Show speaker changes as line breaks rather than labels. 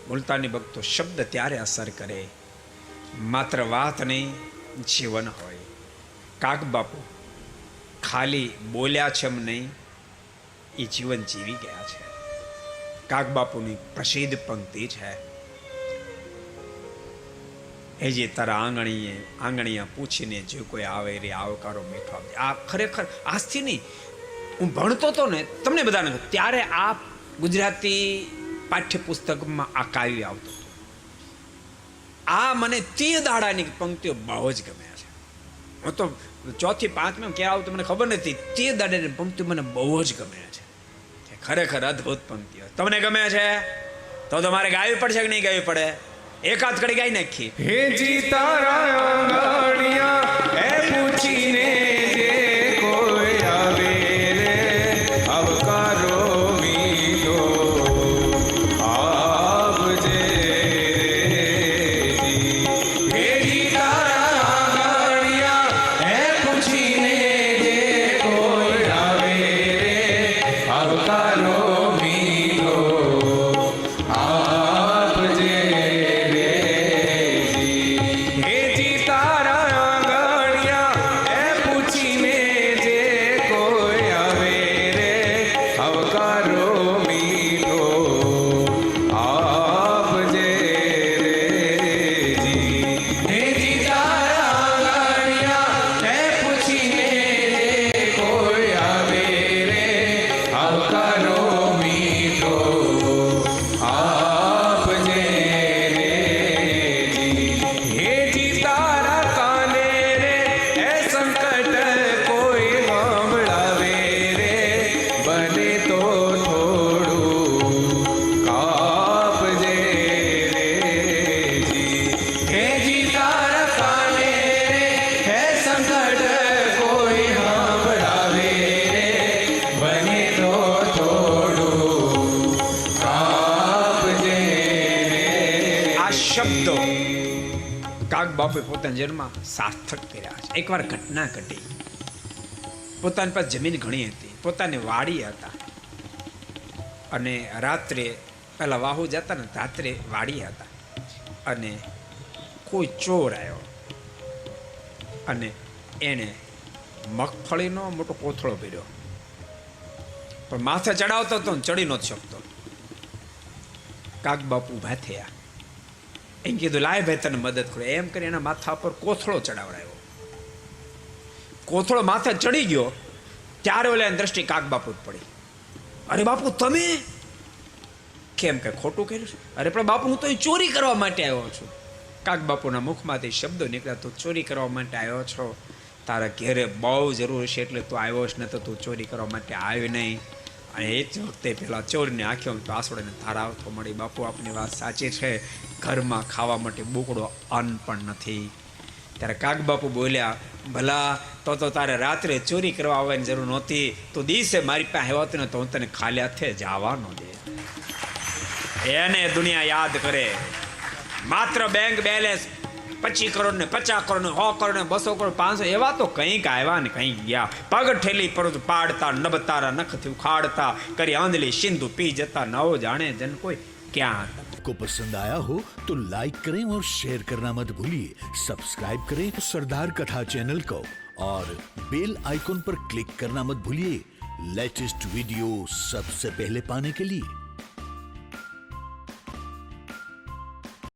મુલતાની ભક્તો શબ્દ ત્યારે અસર કરે માત્ર વાત નહીં, જીવન હોય. કાગ બાપુ ખાલી બોલ્યા છે એમ નહીં, એ જીવન જીવી ગયા છે. કાગ બાપુની પ્રસિદ્ધ પંક્તિ છે, એ જે તારા આંગણીયા પૂછીને જે કોઈ આવે રે આવકારો મીઠો આપજે. આ ખરેખર આજથી નહીં, હું ભણતો હતો ને તમને બધાને ત્યારે આ ગુજરાતી પાઠ્યપુસ્તકમાં આ કાવ્ય આવતું હતું. આ મને તે દાડાની પંક્તિઓ બહુ જ ગમે છે. હું તો ચોથી પાંચમાં ક્યાં આવતું મને ખબર નથી, તે દાડાની પંક્તિઓ મને બહુ જ ગમે છે. ખરેખર અદ્ભુત પંક્તિઓ. તમને ગમે છે તો તમારે ગાવી પડશે કે નહીં ગાવી પડે? એકાદ કડી ગાઈ નાખી.
હે જી તારા આંગણિયા એ પૂછીને જે કોઈ આવે રે આવકારો મીઠો આપજે રે. હે જી તારા આંગણિયા એ પૂછીને જે કોઈ આવે રે આવકારો મીઠો આપજે.
શબ્દો કાગ બાપુએ પોતાના જન્મમાં સાર્થક કર્યા છે. એકવાર ઘટના ઘટી. પોતાની પાસે જમીન ઘણી હતી, પોતાની વાડી હતા, અને રાત્રે પેલા વાહુ જતા ને રાત્રે વાડી હતા, અને કોઈ ચોર આવ્યો અને એને મગફળીનો મોટો કોથળો ભર્યો, પણ માથે ચડાવતો હતો ને ચડી નહોતો શકતો. કાગ બાપુ ઊભા થયા, એમ કીધું લાય ભાઈ તને મદદ કરો. એમ કરી એના માથા પર કોથળો ચડાવડાયો. કોથળો માથે ચડી ગયો ત્યારે ઓલા દ્રષ્ટિ કાગ બાપુ જ પડી. અરે બાપુ તમે કેમ કે ખોટું કર્યું છે? અરે પણ બાપુ હું તો એ ચોરી કરવા માટે આવ્યો છું. કાગ બાપુના મુખમાંથી શબ્દો નીકળ્યા, તું ચોરી કરવા માટે આવ્યો છો? તારા ઘેરે બહુ જરૂર છે એટલે તું આવ્યો જ ન તો તું ચોરી કરવા માટે આવ્યો નહીં. અને એ જ વખતે પેલા ચોરની આંખોમાં તો આંસુડાને ધારા આવતો મળી. બાપુ આપની વાત સાચી છે, ઘરમાં ખાવા માટે બોકડો અન્ન પણ નથી. ત્યારે કાગ બાપુ બોલ્યા, ભલા તો તારે રાત્રે ચોરી કરવા આવવાની જરૂર નહોતી. તો દિવસે મારી પાસે આવ્યો હતો ને તો હું તને ખાલી હાથે જવા ન દે. એને દુનિયા યાદ કરે. માત્ર બેંક બેલેન્સ 25 કરોડ ને 50 કરોડ ને 100 કરોડ ને 200 કરોડ 500 એવા તો કંઈક આવ્યા ને કંઈક ગયા. પગ ઠેલી પર પાડતા, નબતારા નખથી ઉખાડતા, કરી આંધલી સિંધુ પી જતા, નવો જાણે જન કોઈ ક્યાં હતા.
को पसंद आया हो तो लाइक करें और शेयर करना मत भूलिए. सब्सक्राइब करें सरदार कथा चैनल को और बेल आइकॉन पर क्लिक करना मत भूलिए लेटेस्ट वीडियो सबसे पहले पाने के लिए.